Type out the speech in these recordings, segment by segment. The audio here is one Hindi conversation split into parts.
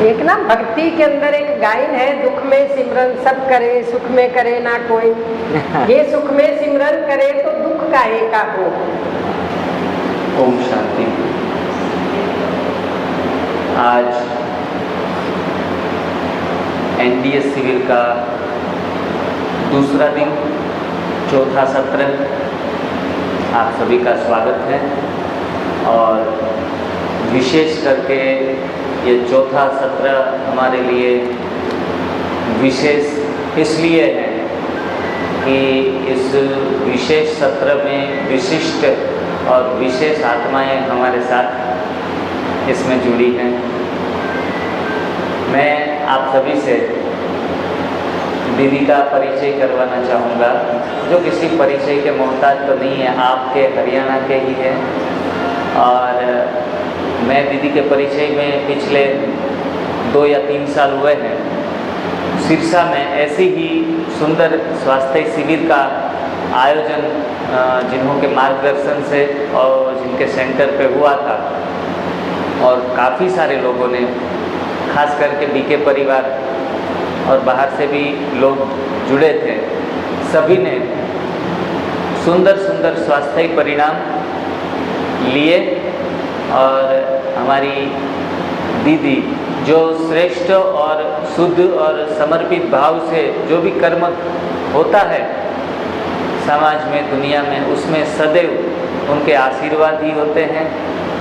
एक ना भक्ति के अंदर एक गायन है, दुख में सिमरन सब करे, सुख में करे ना कोई। ये सुख में सिमरन करे तो दुख काहे का हो। ओम शांति। आज एनडीएस शिविर का दूसरा दिन, चौथा सत्र। आप सभी का स्वागत है और विशेष करके ये चौथा सत्र हमारे लिए विशेष इसलिए है कि इस विशेष सत्र में विशिष्ट और विशेष आत्माएं हमारे साथ इसमें जुड़ी हैं। मैं आप सभी से दीदी का परिचय करवाना चाहूँगा, जो किसी परिचय के मोहताज तो नहीं है, आपके हरियाणा के ही हैं। और मैं दीदी के परिचय में पिछले 2 या 3 साल हुए हैं। सिरसा में ऐसी ही सुंदर स्वास्थ्य शिविर का आयोजन जिन्हों के मार्गदर्शन से और जिनके सेंटर पे हुआ था, और काफ़ी सारे लोगों ने, खास करके बीके परिवार और बाहर से भी लोग जुड़े थे, सभी ने सुंदर सुंदर स्वास्थ्य परिणाम लिए। और हमारी दीदी जो श्रेष्ठ और शुद्ध और समर्पित भाव से जो भी कर्म होता है समाज में, दुनिया में, उसमें सदैव उनके आशीर्वाद ही होते हैं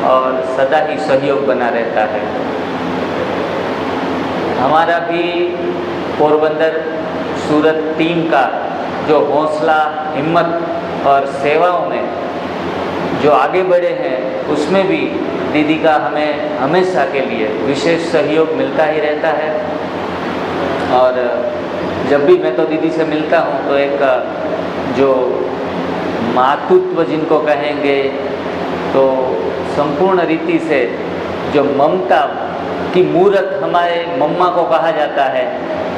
और सदा ही सहयोग बना रहता है। हमारा भी पोरबंदर सूरत टीम का जो हौसला, हिम्मत और सेवाओं में जो आगे बढ़े हैं, उसमें भी दीदी का हमें हमेशा के लिए विशेष सहयोग मिलता ही रहता है। और जब भी मैं तो दीदी से मिलता हूँ तो एक जो मातृत्व जिनको कहेंगे, तो संपूर्ण रीति से जो ममता की मूर्त हमारे मम्मा को कहा जाता है,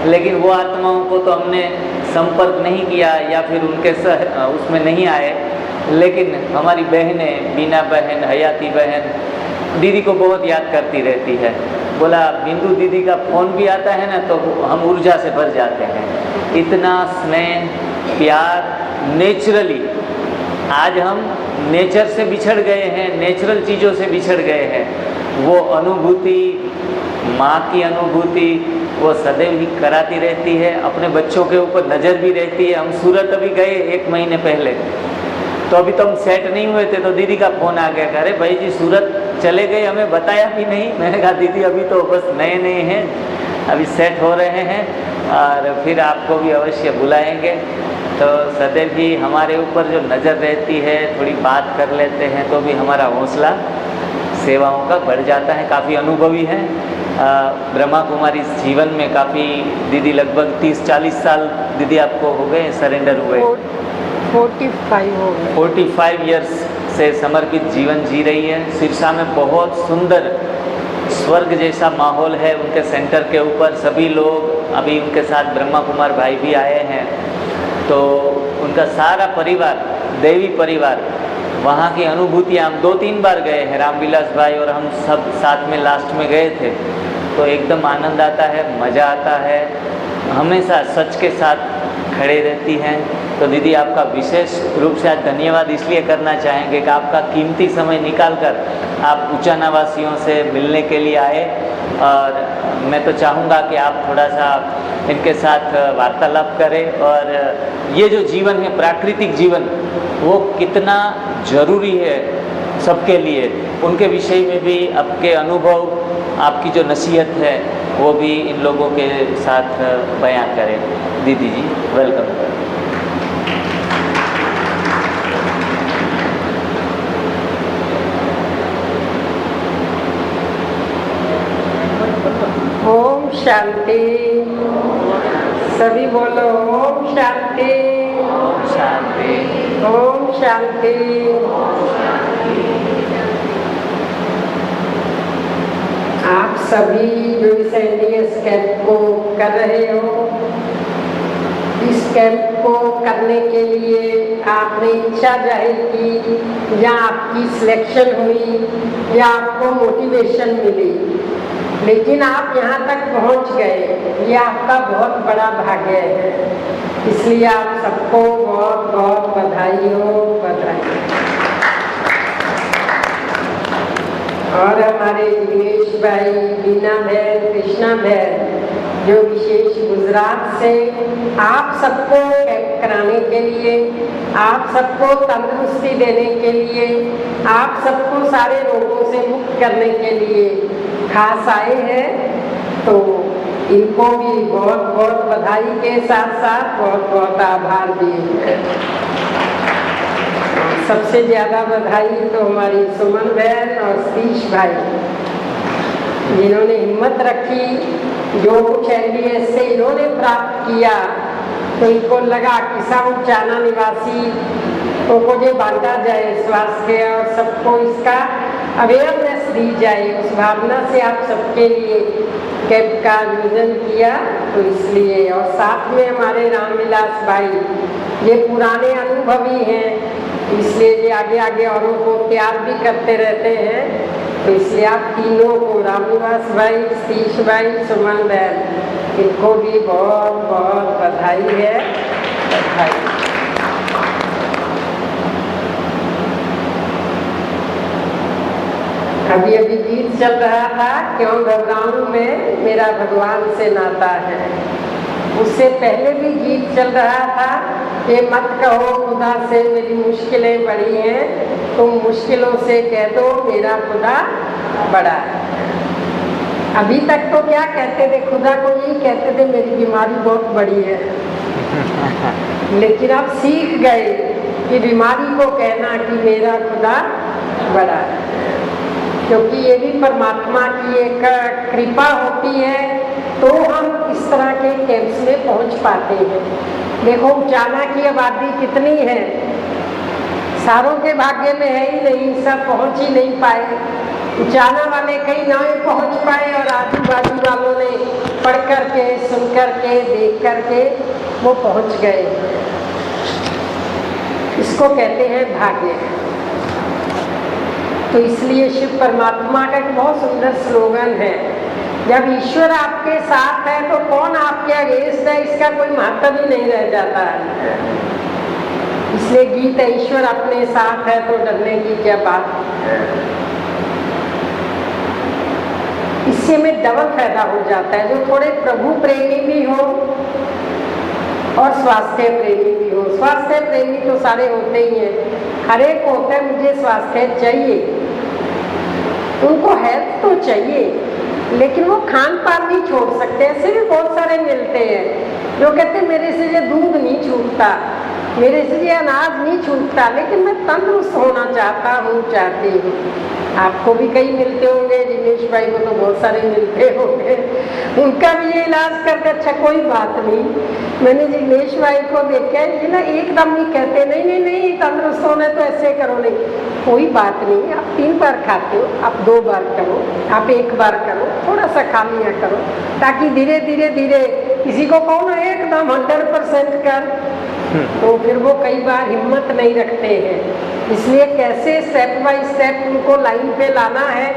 लेकिन वो आत्माओं को तो हमने संपर्क नहीं किया या फिर उनके उसमें नहीं आए, लेकिन हमारी बहनें, बीना बहन, हयाती बहन दीदी को बहुत याद करती रहती है। बोला बिंदु दीदी का फ़ोन भी आता है ना तो हम ऊर्जा से भर जाते हैं। इतना स्नेह, प्यार, नेचुरली आज हम नेचर से बिछड़ गए हैं, नेचुरल चीज़ों से बिछड़ गए हैं। वो अनुभूति, माँ की अनुभूति, वो सदैव ही कराती रहती है। अपने बच्चों के ऊपर नज़र भी रहती है। हम सूरत अभी गए 1 महीने पहले, तो अभी तो हम सेट नहीं हुए थे, तो दीदी का फ़ोन आ गया, अरे भाई जी सूरत चले गए, हमें बताया भी नहीं। मैंने कहा दीदी अभी तो बस नए नए हैं, अभी सेट हो रहे हैं और फिर आपको भी अवश्य बुलाएंगे। तो सदैव ही हमारे ऊपर जो नज़र रहती है, थोड़ी बात कर लेते हैं तो भी हमारा हौसला सेवाओं का बढ़ जाता है। काफ़ी अनुभवी हैं। ब्रह्मा कुमारी जीवन में काफ़ी दीदी लगभग 30-40 साल दीदी आपको हो गए सरेंडर हुए? 45 हो गए। 45 ईयर्स से समर्पित जीवन जी रही है। सिरसा में बहुत सुंदर स्वर्ग जैसा माहौल है उनके सेंटर के ऊपर। सभी लोग, अभी उनके साथ ब्रह्मा कुमार भाई भी आए हैं, तो उनका सारा परिवार, देवी परिवार, वहाँ की अनुभूतियाँ, हम 2-3 बार गए हैं, रामविलास भाई और हम सब साथ में लास्ट में गए थे, तो एकदम आनंद आता है, मज़ा आता है। हमेशा सच के साथ खड़े रहती हैं। तो दीदी आपका विशेष रूप से आज धन्यवाद इसलिए करना चाहेंगे कि आपका कीमती समय निकालकर आप उचाना वासियों से मिलने के लिए आए। और मैं तो चाहूँगा कि आप थोड़ा सा इनके साथ वार्तालाप करें और ये जो जीवन है, प्राकृतिक जीवन, वो कितना ज़रूरी है सबके लिए, उनके विषय में भी आपके अनुभव, आपकी जो नसीहत है वो भी इन लोगों के साथ बयां करें। दीदी जी वेलकम। ओम शांति। सभी बोलो ओम शांति। ओम शांति। ओम शांति। आप सभी जो इस एनडीएस कैंप को कर रहे हो, इस कैंप को करने के लिए आपने इच्छा जाहिर की या आपकी सिलेक्शन हुई या आपको मोटिवेशन मिली, लेकिन आप यहाँ तक पहुँच गए, ये आपका बहुत बड़ा भाग्य है। इसलिए आप सबको बहुत बहुत बधाई हो, बधाई। और हमारे जिग्नेश भाई, बीना बहन, कृष्णा बहन जो विशेष गुजरात से आप सबको कैंप कराने के लिए, आप सबको तंदुरुस्ती देने के लिए, आप सबको सारे रोगों से मुक्त करने के लिए खास आए हैं। तो इनको भी बहुत बहुत बधाई के साथ साथ बहुत बहुत आभार दिए। सबसे ज़्यादा बधाई तो हमारी सुमन बहन और सतीश भाई, जिन्होंने हिम्मत रखी, जो कुछ LDS से इन्होंने प्राप्त किया तो इनको लगा कि सब उचाना निवासी को मुझे बांटा जाए स्वास्थ्य और सबको इसका अवेयरनेस दी जाए। उस भावना से आप सबके लिए कैंप का आयोजन किया। तो इसलिए और साथ में हमारे रामविलास भाई, ये पुराने अनुभवी हैं, इसलिए ये आगे आगे औरों को तैयार भी करते रहते हैं। तो इसलिए आप तीनों को, रामनिवास भाई, सतीश भाई, सुमन बहन, इनको भी बहुत बहुत बधाई है, बधाई। अभी अभी गीत चल रहा था, क्यों घबराऊं मैं, मेरा भगवान से नाता है। उससे पहले भी गीत चल रहा था कि मत कहो खुदा से मेरी मुश्किलें बड़ी हैं, तुम मुश्किलों से कह दो मेरा खुदा बड़ा है। अभी तक तो क्या कहते थे, खुदा को यही कहते थे मेरी बीमारी बहुत बड़ी है। लेकिन अब सीख गए कि बीमारी को कहना कि मेरा खुदा बड़ा है, क्योंकि ये भी परमात्मा की एक कृपा होती है तो हम इस तरह के कैंप्स में पहुंच पाते हैं। देखो उचाना की आबादी कितनी है, सारों के भाग्य में है ही नहीं, सब पहुंच ही नहीं पाए। उचाना वाले कई ना पहुंच पाए और आजू बाजू वालों ने पढ़ करके, सुन करके, देख करके वो पहुंच गए। इसको कहते हैं भाग्य। तो इसलिए शिव परमात्मा का एक बहुत सुंदर स्लोगन है, जब ईश्वर आपके साथ है तो कौन आपके अगेंस्ट है, इसका कोई महत्व ही नहीं रह जाता है। इसलिए गीत है, ईश्वर अपने साथ है तो डरने की क्या बात। इससे में डबल फायदा हो जाता है, जो थोड़े प्रभु प्रेमी भी हो और स्वास्थ्य प्रेमी भी हो। स्वास्थ्य प्रेमी तो सारे होते ही हैं, हर एक होता है मुझे स्वास्थ्य चाहिए, उनको हेल्थ तो चाहिए, लेकिन वो खान पान नहीं छोड़ सकते। ऐसे भी बहुत सारे मिलते हैं जो कहते हैं मेरे से ये दूध नहीं छूटता, मेरे से ये अनाज नहीं छूटता, लेकिन मैं तंदुरुस्त होना चाहता हूँ, चाहती हूँ। आपको भी कई मिलते होंगे, जिग्नेश भाई को तो बहुत सारे मिलते होंगे, उनका भी ये इलाज करते। अच्छा कोई बात नहीं, मैंने जिग्नेश भाई को देखा ये ना एकदम नहीं कहते नहीं नहीं नहीं तंदुरुस्त होना तो ऐसे करो, नहीं कोई बात नहीं, आप 3 बार खाते हो, आप 2 बार करो, आप 1 बार करो, थोड़ा सा खा लिया करो, ताकि धीरे धीरे धीरे किसी को कहो ना एकदम 100% कर, तो फिर वो कई बार हिम्मत नहीं रखते हैं। इसलिए कैसे स्टेप बाय स्टेप उनको लाइन पे लाना है,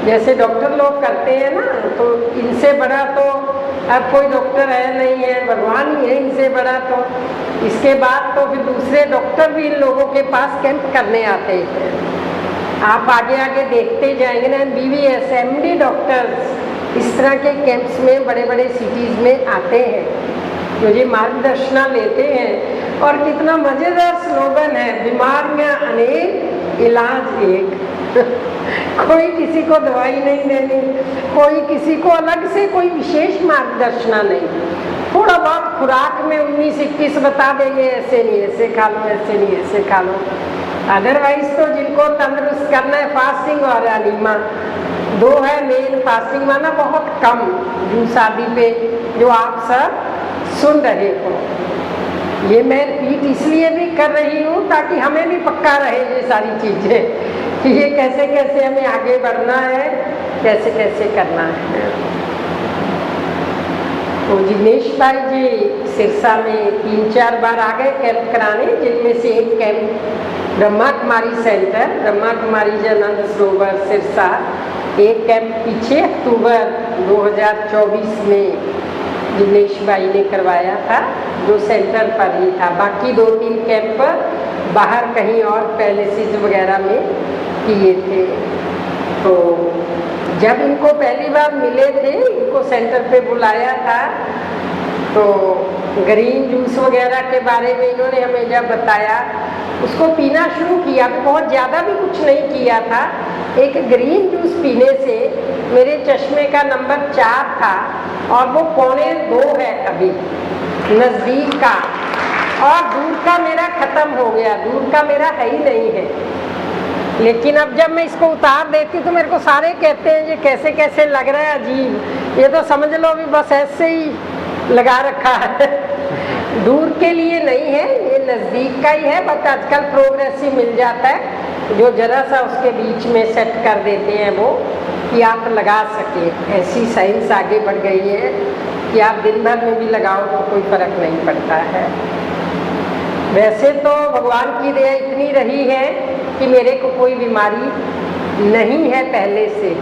जैसे डॉक्टर लोग करते हैं ना, तो इनसे बड़ा तो अब कोई डॉक्टर है नहीं है, भगवान ही है इनसे बड़ा। तो इसके बाद तो फिर दूसरे डॉक्टर भी इन लोगों के पास कैंप करने आते हैं। आप आगे आगे देखते जाएंगे ना, BVS MD डॉक्टर्स इस तरह के कैंप्स में बड़े बड़े सिटीज़ में आते हैं, जो ये मार्गदर्शन लेते हैं। और कितना मज़ेदार स्लोगन है, बीमारियां अनेक इलाज एक। कोई किसी को दवाई नहीं देनी, कोई किसी को अलग से कोई विशेष मार्गदर्शन नहीं, थोड़ा बहुत खुराक में 19-21 बता देंगे, ऐसे नहीं ऐसे खा लो, ऐसे नहीं ऐसे खा लो। अदरवाइज तो जिनको तंदुरुस्त करना है, फास्टिंग और अनीमा 2 है मेन। फास्टिंग माना बहुत कम, जू शादी पे जो आप सब सुन रहे हो, ये मैं रिपीट इसलिए भी कर रही हूँ ताकि हमें भी पक्का रहे ये सारी चीज़ें कि ये कैसे कैसे हमें आगे बढ़ना है, कैसे कैसे करना है। तो जिग्नेश भाई जी सिरसा में 3-4 बार आ गए कैंप कराने, जिनमें से एक कैंप ब्रह्मा कुमारी सेंटर, ब्रह्मा कुमारी जनानंद सरोवर सिरसा, एक कैंप पीछे अक्टूबर 2024 में दिनेश भाई ने करवाया था, जो सेंटर पर ही था। बाकी 2-3 कैंप बाहर कहीं और पैलेसेस वगैरह में किए थे। तो जब इनको पहली बार मिले थे, इनको सेंटर पे बुलाया था, तो ग्रीन जूस वगैरह के बारे में इन्होंने हमें जब बताया, उसको पीना शुरू किया। बहुत ज़्यादा भी कुछ नहीं किया था। एक ग्रीन जूस पीने से मेरे चश्मे का नंबर 4 था और वो 1.25 है अभी, नज़दीक का, और दूर का मेरा ख़त्म हो गया, दूर का मेरा है ही नहीं है। लेकिन अब जब मैं इसको उतार देती हूँ तो मेरे को सारे कहते हैं ये कैसे कैसे लग रहा है, अजीब। ये तो समझ लो अभी बस ऐसे ही लगा रखा है। दूर के लिए नहीं है, ये नज़दीक का ही है। बट आजकल प्रोग्रेसिव मिल जाता है, जो जरा सा उसके बीच में सेट कर देते हैं वो, कि आप लगा सकें। ऐसी साइंस आगे बढ़ गई है कि आप दिन भर में भी लगाओ तो कोई फ़र्क नहीं पड़ता है। वैसे तो भगवान की दया इतनी रही है कि मेरे को कोई बीमारी नहीं है पहले से।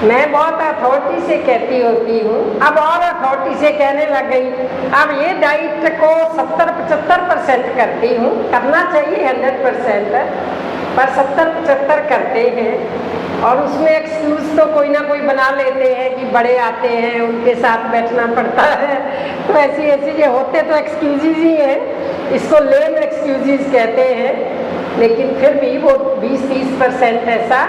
मैं बहुत अथॉरिटी से कहती होती हूँ, अब और अथॉरिटी से कहने लग गई। अब ये डाइट को 70-75% करती हूँ, करना चाहिए 100%, पर 70-75 करते हैं। और उसमें एक्सक्यूज़ तो कोई ना कोई बना लेते हैं कि बड़े आते हैं, उनके साथ बैठना पड़ता है। तो ऐसी जो होते तो एक्सक्यूज़ ही हैं, इसको लेम एक्सक्यूज़ कहते हैं। लेकिन फिर भी वो 20-30% ऐसा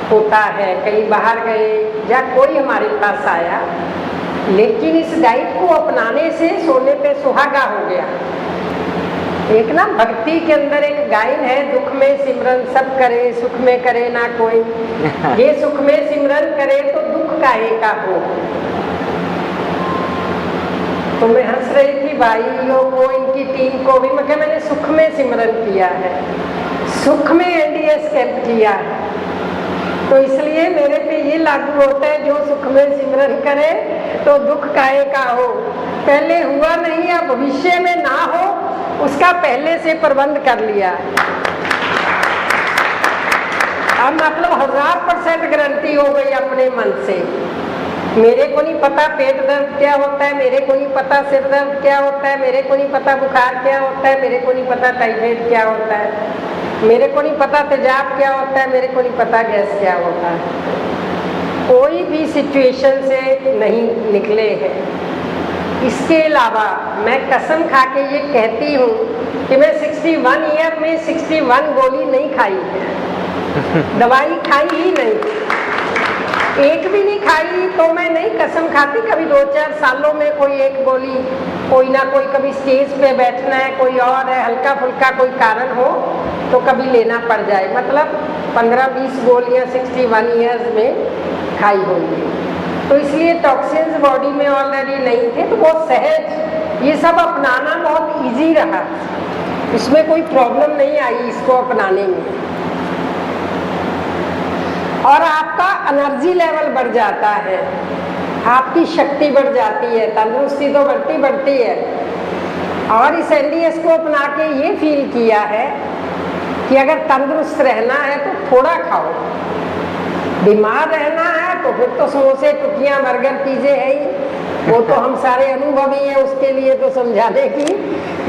होता है। कहीं बाहर गए या कोई हमारे पास आया, लेकिन इस डाइट को अपनाने से सोने पे सुहागा हो गया। एक ना भक्ति के अंदर एक गायन है, दुख में सिमरन सब करे, सुख में करे ना कोई। ये सुख में सिमरन करे तो दुख काहे का हो। तो मैं हंस रही थी भाइयों को, इनकी टीम को भी। मगर मैंने सुख में सिमरन किया है, सुख में एनडीएस कैंप किया है, तो इसलिए मेरे पे ये लागू होता है, जो सुख में सिमरन करे तो दुख काहे का हो। पहले हुआ नहीं या भविष्य में ना हो, उसका पहले से प्रबंध कर लिया। अब मतलब 1000% गारंटी हो गई अपने मन से। मेरे को नहीं पता पेट दर्द क्या होता है, मेरे को नहीं पता सिर दर्द क्या होता है, मेरे को नहीं पता बुखार क्या होता है, मेरे को नहीं पता टाइफाइड क्या होता है, मेरे को नहीं पता तेजाब क्या होता है, मेरे को नहीं पता गैस क्या होता है। कोई भी सिचुएशन से नहीं निकले हैं। इसके अलावा मैं कसम खा के ये कहती हूँ कि मैं 61 ईयर में 61 गोली नहीं खाई है, दवाई खाई ही नहीं, एक भी नहीं खाई। तो मैं नहीं कसम खाती, कभी 2-4 सालों में कोई एक गोली, कोई ना कोई, कभी स्टेज पे बैठना है, कोई और है, हल्का फुल्का कोई कारण हो तो कभी लेना पड़ जाए। मतलब 15-20 गोलियाँ 61 ईयर्स में खाई होंगी। तो इसलिए टॉक्सिन्स बॉडी में ऑलरेडी नहीं थे, तो बहुत सहज ये सब अपनाना बहुत इजी रहा, इसमें कोई प्रॉब्लम नहीं आई इसको अपनाने में। और आपका एनर्जी लेवल बढ़ जाता है, आपकी शक्ति बढ़ जाती है, तंदुरुस्ती तो बढ़ती है। और इस एनडीएस को अपना के ये फील किया है कि अगर तंदुरुस्त रहना है तो थोड़ा खाओ, बीमार रहना है तो फिर तो समोसे, टिक्कियाँ, बर्गर, पिज़्ज़े है ही, वो तो हम सारे अनुभवी हैं, उसके लिए तो समझाने की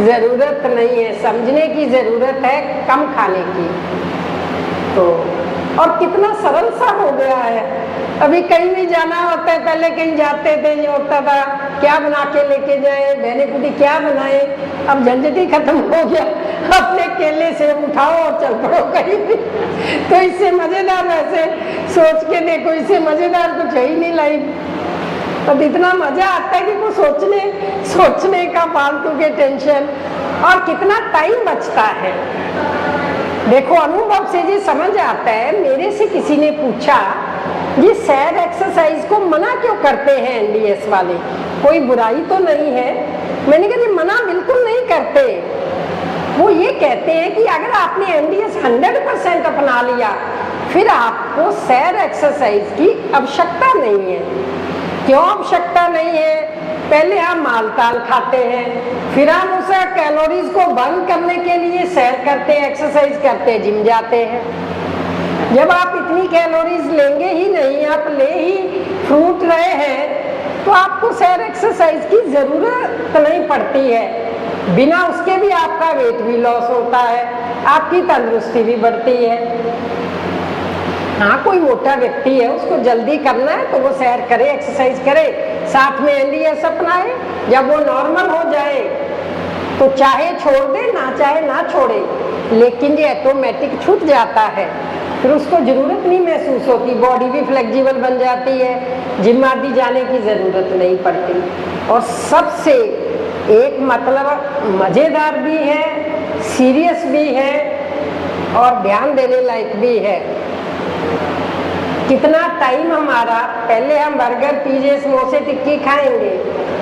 ज़रूरत नहीं है, समझने की ज़रूरत है, कम खाने की। तो और कितना सरल सा हो गया है। अभी कहीं भी जाना होता है, पहले कहीं जाते थे ये होता था क्या बना के लेके जाए, बहने पुती क्या बनाए, अब झंझट ही खत्म हो गया, अपने केले से उठाओ और चल पड़ो कहीं भी। तो इससे मजेदार, वैसे सोच के देखो, इससे मजेदार कुछ है ही नहीं लाइफ। तो इतना मजा आता है कि कुछ सोचने का, फालतू के टेंशन, और कितना टाइम बचता है। देखो अनुभव से ये समझ आता है। मेरे से किसी ने पूछा ये सैर एक्सरसाइज को मना क्यों करते हैं एनडीएस वाले, कोई बुराई तो नहीं है। मैंने कहा ये मना बिल्कुल नहीं करते, वो ये कहते हैं कि अगर आपने एनडीएस 100% अपना लिया फिर आपको सैर एक्सरसाइज की आवश्यकता नहीं है। क्यों आवश्यकता नहीं है? पहले हम मालताल खाते हैं, फिर हम उसे कैलोरीज को बर्न करने के लिए सैर करते हैं, एक्सरसाइज करते हैं, जिम जाते हैं। जब आप इतनी इतनी कैलोरीज लेंगे ही नहीं, आप ले ही फ्रूट रहे हैं, तो आपको सैर एक्सरसाइज की ज़रूरत नहीं पड़ती है। बिना उसके भी आपका वेट भी लॉस होता है, आपकी तंदुरुस्ती भी बढ़ती है। हाँ, कोई मोटा व्यक्ति है, उसको जल्दी करना है तो वो सैर करे, एक्सरसाइज करे, साथ में NDS अपनाए। जब वो नॉर्मल हो जाए तो चाहे छोड़ दे, ना चाहे ना छोड़े, लेकिन ये ऑटोमेटिक छूट जाता है, फिर उसको ज़रूरत नहीं महसूस होती, बॉडी भी फ्लेक्सिबल बन जाती है, जिम आदि जाने की ज़रूरत नहीं पड़ती। और सबसे एक मतलब मज़ेदार भी है, सीरियस भी है और ध्यान देने लायक भी है। कितना टाइम हमारा, पहले हम बर्गर, पिज़्ज़ा, समोसे, टिक्की खाएंगे,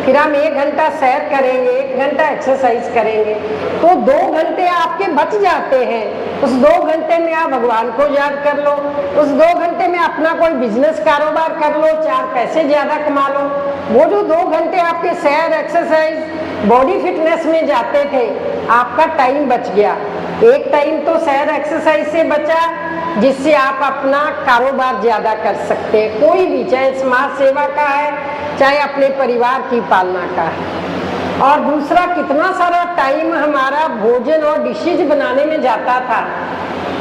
फिर हम 1 घंटा सैर करेंगे, 1 घंटा एक्सरसाइज करेंगे, तो 2 घंटे आपके बच जाते हैं। उस 2 घंटे में आप भगवान को याद कर लो, उस 2 घंटे में अपना कोई बिजनेस कारोबार कर लो, 4 पैसे ज़्यादा कमा लो। वो जो 2 घंटे आपके सैर, एक्सरसाइज, बॉडी फिटनेस में जाते थे, आपका टाइम बच गया। एक टाइम तो सैर एक्सरसाइज से बचा, जिससे आप अपना कारोबार ज़्यादा कर सकते हैं, कोई भी, चाहे समाज सेवा का है, चाहे अपने परिवार की पालना का है। और दूसरा, कितना सारा टाइम हमारा भोजन और डिशेज बनाने में जाता था,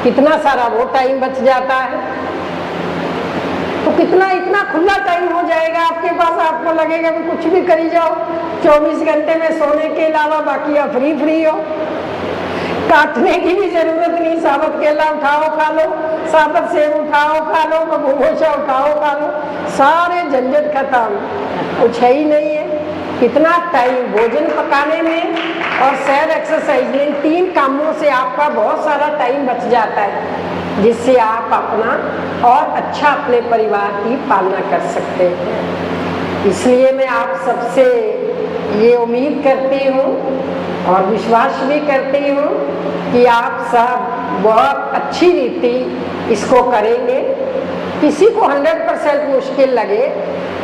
कितना सारा वो टाइम बच जाता है। तो कितना इतना खुला टाइम हो जाएगा आपके पास, आपको लगेगा कि कुछ भी करी जाओ, 24 घंटे में सोने के अलावा बाकी आप फ्री हो, काटने की भी जरूरत नहीं, साबुत केला उठाओ खा लो, साबुत सेब उठाओ खा लो, बबूगोशा उठाओ खा लो, सारे झंझट खत्म, कुछ है ही नहीं है। कितना टाइम भोजन पकाने में और सैर एक्सरसाइज में, 3 कामों से आपका बहुत सारा टाइम बच जाता है, जिससे आप अपना और अच्छा अपने परिवार की पालना कर सकते हैं। इसलिए मैं आप सबसे ये उम्मीद करती हूँ और विश्वास भी करती हूँ कि आप सब बहुत अच्छी रीति इसको करेंगे। किसी को 100% मुश्किल लगे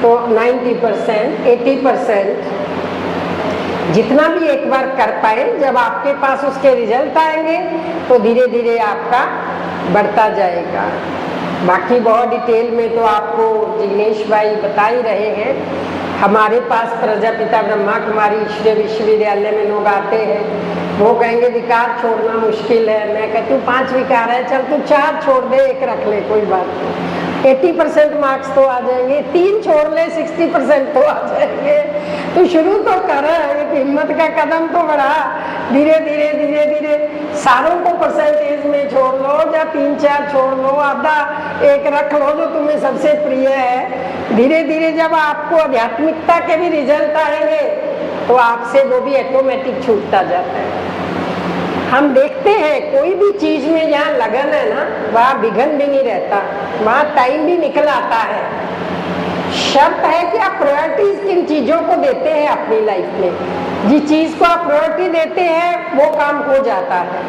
तो 90%, 80% जितना भी एक बार कर पाए, जब आपके पास उसके रिजल्ट आएंगे तो धीरे धीरे आपका बढ़ता जाएगा। बाकी बहुत डिटेल में तो आपको जिग्नेश भाई बता ही रहे हैं। हमारे पास प्रजापिता ब्रह्मा कुमारी ईश्वरीय विश्वविद्यालय में लोग आते हैं, वो कहेंगे विकार छोड़ना मुश्किल है, मैं कहती हूँ 5 विकार है, चल तू 4 छोड़ दे, 1 रख ले, कोई बात नहीं, 80% मार्क्स तो आ जाएंगे, 3 छोड़ ले 60% तो आ जाएंगे। तो शुरू तो कर, हिम्मत का कदम तो बढ़ा, धीरे धीरे धीरे धीरे सारों को परसेंटेज में छोड़ लो, या 3-4 छोड़ लो, आधा 1 रख लो जो तुम्हें सबसे प्रिय है। धीरे धीरे जब आपको आध्यात्मिकता के भी रिजल्ट आएंगे तो आपसे वो भी ऑटोमेटिक छूटता जाता है। हम देखते हैं कोई भी चीज में जहाँ लगन है ना, वहाँ विघन भी नहीं रहता, वहाँ टाइम भी निकल आता है। शर्त है कि आप प्रायोरिटीज किन चीजों को देते हैं अपनी लाइफ में। जिस चीज को आप प्रायोरिटी देते हैं वो काम हो जाता है,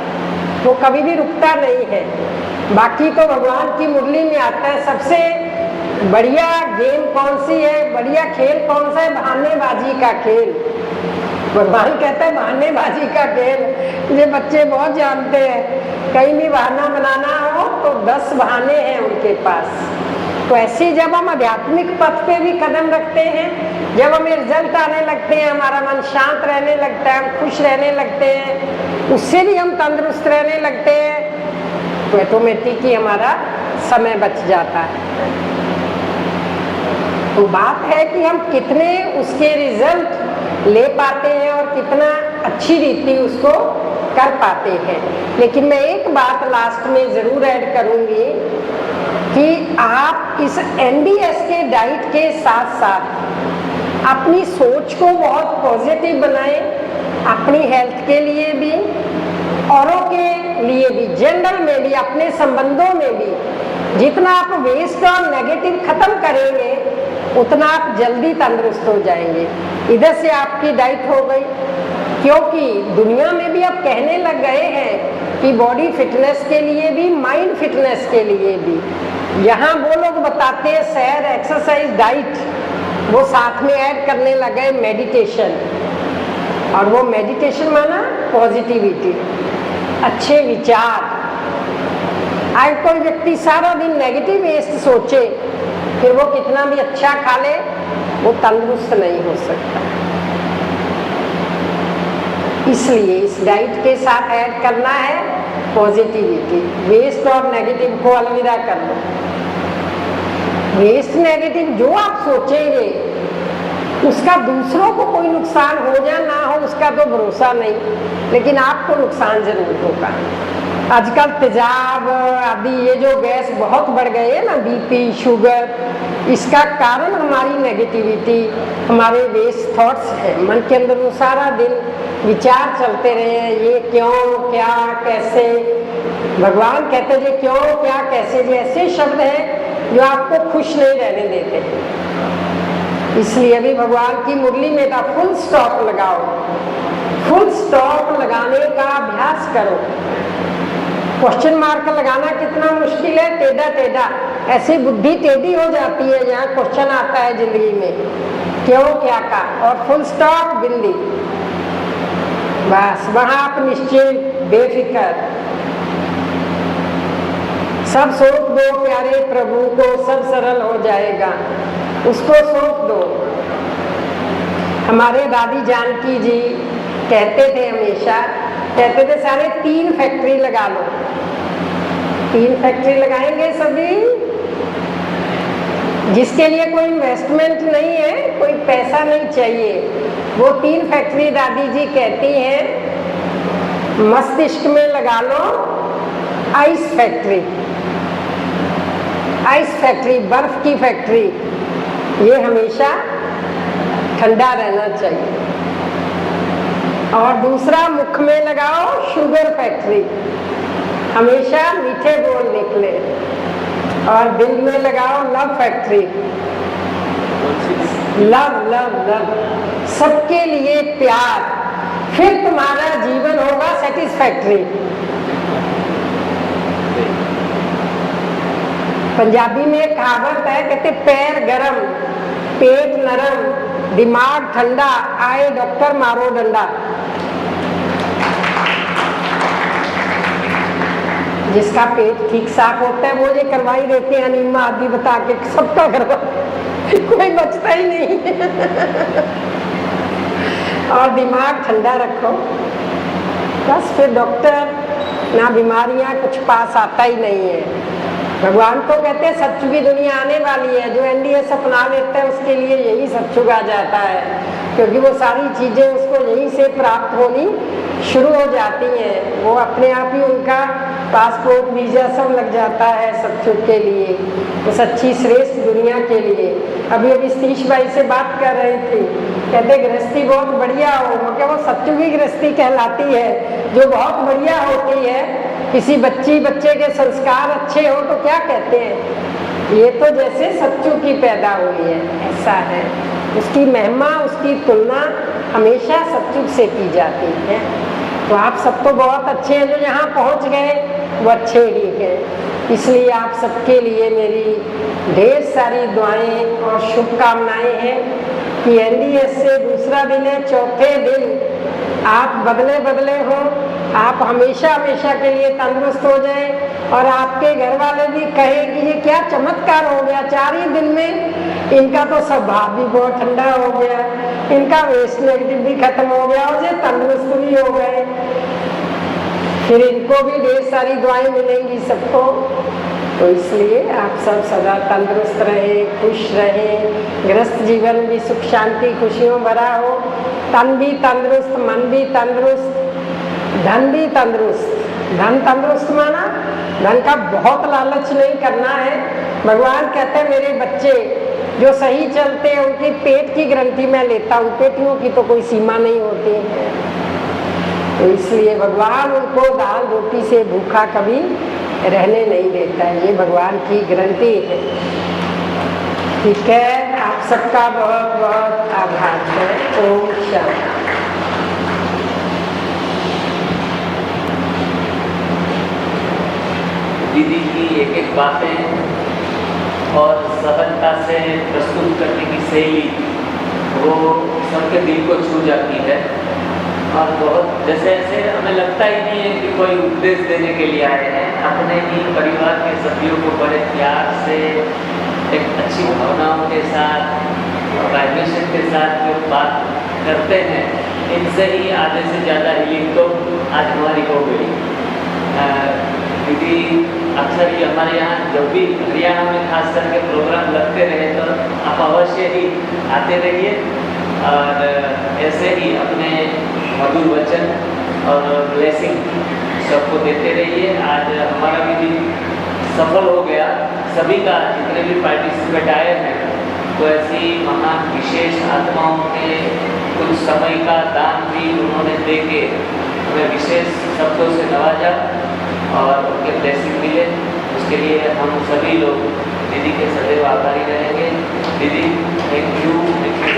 वो कभी भी रुकता नहीं है। बाकी तो भगवान की मुरली में आता है, सबसे बढ़िया गेम कौन सी है, बढ़िया खेल कौन सा है, बहानेबाजी का खेल। भगवान कहता है बहानेबाजी का खेल। ये बच्चे बहुत जानते हैं, कहीं भी बहाना बनाना हो तो 10 बहाने हैं उनके पास। तो ऐसे जब हम आध्यात्मिक पथ पे भी कदम रखते हैं, जब हमें रिजल्ट आने लगते हैं, हमारा मन शांत रहने लगता है, हम खुश रहने लगते हैं, उससे भी हम तंदुरुस्त रहने लगते हैं, तो ऑटोमेटिक ही हमारा समय बच जाता है। तो बात है कि हम कितने उसके रिजल्ट ले पाते हैं और कितना अच्छी रीति उसको कर पाते हैं। लेकिन मैं एक बात लास्ट में ज़रूर ऐड करूँगी कि आप इस NDS के डाइट के साथ साथ अपनी सोच को बहुत पॉजिटिव बनाएं, अपनी हेल्थ के लिए भी, औरों के लिए भी, जनरल में भी, अपने संबंधों में भी। जितना आप वेस्ट और नेगेटिव खत्म करेंगे उतना आप जल्दी तंदुरुस्त हो जाएंगे। इधर से आपकी डाइट हो गई, क्योंकि दुनिया में भी अब कहने लग गए हैं कि बॉडी फिटनेस के लिए भी, माइंड फिटनेस के लिए भी। यहाँ वो लोग बताते हैं सैर, एक्सरसाइज, डाइट, वो साथ में ऐड करने लगे मेडिटेशन। और वो मेडिटेशन माना पॉजिटिविटी, अच्छे विचार, आज कोई व्यक्ति सारा दिन नेगेटिव वेस्ट सोचे, फिर वो कितना भी अच्छा खा ले, वो तंदुरुस्त नहीं हो सकता। इसलिए इस डाइट के साथ ऐड करना है पॉजिटिविटी। वेस्ट और नेगेटिव को अलविदा कर दो। वेस्ट नेगेटिव जो आप सोचेंगे उसका दूसरों को कोई नुकसान हो या ना हो उसका तो भरोसा नहीं, लेकिन आपको नुकसान जरूर होगा। आजकल तेजाब आदि ये जो गैस बहुत बढ़ गए है ना, बीपी, शुगर, इसका कारण हमारी नेगेटिविटी, हमारे वेस्ट थॉट्स है। मन के अंदर वो सारा दिन विचार चलते रहे हैं, ये क्यों, क्या, कैसे। भगवान कहते हैं क्यों, क्या, कैसे, ये ऐसे शब्द हैं जो आपको खुश नहीं रहने देते। इसलिए अभी भगवान की मुरली में था फुल स्टॉप लगाओ। फुल स्टॉप लगाने का अभ्यास करो। क्वेश्चन मार्क लगाना कितना मुश्किल है, टेढ़ा टेढ़ा, ऐसी बुद्धि टेढ़ी हो जाती है जहाँ क्वेश्चन आता है जिंदगी में, क्यों, क्या का, और फुल स्टॉप बिंदी, बस वहां आप निश्चित बेफिक्र सब सौंप दो प्यारे प्रभु को, सब सरल हो जाएगा, उसको सौंप दो। हमारे दादी जानकी जी कहते थे हमेशा, कहते थे सारे 3 फैक्ट्री लगा लो। 3 फैक्ट्री लगाएंगे सभी, जिसके लिए कोई इन्वेस्टमेंट नहीं है, कोई पैसा नहीं चाहिए, वो 3 फैक्ट्री दादी जी कहती हैं मस्तिष्क में लगा लो आइस फैक्ट्री। आइस फैक्ट्री, बर्फ की फैक्ट्री, ये हमेशा ठंडा रहना चाहिए। और दूसरा मुख में लगाओ शुगर फैक्ट्री, हमेशा मीठे बोल निकले। और दिल में लगाओ love factory, love love love, सबके लिए प्यार, फिर तुम्हारा जीवन होगा सेटिस्फैक्ट्री। पंजाबी में एक कहावत है, कहते पैर गरम, पेट नरम, दिमाग ठंडा, आए डॉक्टर मारो डंडा। जिसका पेट ठीक साफ होता है वो ये करवा ही देते हैं, अनीमा आदि बता के सबका करवा, कोई बचता ही नहीं। और दिमाग ठंडा रखो, बस फिर डॉक्टर ना बीमारियां कुछ पास आता ही नहीं है। भगवान तो कहते हैं सतयुगी दुनिया आने वाली है, जो एनडीएस अपना लेता है उसके लिए यही सतयुग आ जाता है, क्योंकि वो सारी चीजें उसको यहीं से प्राप्त होनी शुरू हो जाती हैं। वो अपने आप ही उनका पासपोर्ट वीजा सब लग जाता है सतयुग के लिए, उस अच्छी श्रेष्ठ दुनिया के लिए। अभी सतीश भाई से बात कर रही थी, कहते गृहस्थी बहुत बढ़िया हो, क्या वो सतयुगी गृहस्थी कहलाती है जो बहुत बढ़िया होती है। किसी बच्चे के संस्कार अच्छे हो तो क्या कहते हैं, ये तो जैसे सतयुग की पैदा हुई है, ऐसा है। उसकी महिमा, उसकी तुलना हमेशा सतयुग से की जाती है। तो आप सब तो बहुत अच्छे हैं, जो यहाँ पहुँच गए वो अच्छे ही हैं। इसलिए आप सबके लिए मेरी ढेर सारी दुआएं और शुभकामनाएं हैं कि एनडीएस से दूसरा दिन है, चौथे दिन आप बदले बदले हो, आप हमेशा हमेशा के लिए तंदुरुस्त हो जाएं, और आपके घर वाले भी कहें कि ये क्या चमत्कार हो गया, 4 ही दिन में इनका तो स्वभाव भी बहुत ठंडा हो गया, इनका वेस्ट नेगेटिव भी खत्म हो गया और ये तंदुरुस्त भी हो गए। फिर इनको भी ढेर सारी दुआएं मिलेंगी सबको। तो इसलिए आप सब सदा तंदुरुस्त रहें, खुश रहें, गृहस्थ जीवन भी सुख शांति खुशियों भरा हो, तन भी तंदुरुस्त, मन भी तंदुरुस्त, धन भी तंदुरुस्त। धन तंदुरुस्त माना धन का बहुत लालच नहीं करना है। भगवान कहते हैं मेरे बच्चे जो सही चलते हैं उनकी पेट की गारंटी मैं लेता हूँ, पेटियों की तो कोई सीमा नहीं होती है। तो इसलिए भगवान उनको दाल रोटी से भूखा कभी रहने नहीं देता है, ये भगवान की गारंटी है। ठीक है, आप सबका बहुत बहुत आभार है। ओम शांति। दीदी की एक एक बातें और सहजता से प्रस्तुत करने की शैली वो सबके दिल को छू जाती है। और बहुत जैसे ऐसे हमें लगता ही नहीं है कि कोई उपदेश देने के लिए आए हैं, अपने ही परिवार के सभ्यों को बड़े प्यार से एक अच्छी भावनाओं के साथ वाइब्रेशन के साथ जो बात करते हैं, इनसे ही आधे से ज़्यादा हीलिंग तो आज हमारी हो गई। क्योंकि अक्सर ये हमारे यहाँ जब भी हरियाणा में खास करके प्रोग्राम लगते रहे तो आप अवश्य ही आते रहिए और ऐसे ही अपने मधुर वचन और ब्लेसिंग सबको देते रहिए। आज हमारा भी दिन सफल हो गया, सभी का जितने भी पार्टिसिपेट आए हैं, तो ऐसी महान विशेष आत्माओं के कुछ समय का दान भी उन्होंने दे के हमें विशेष शब्दों से नवाजा और उनके ब्लेसिंग मिले। उसके लिए हम सभी लोग दीदी के सदैव आभारी रहेंगे। दीदी, थैंक यू।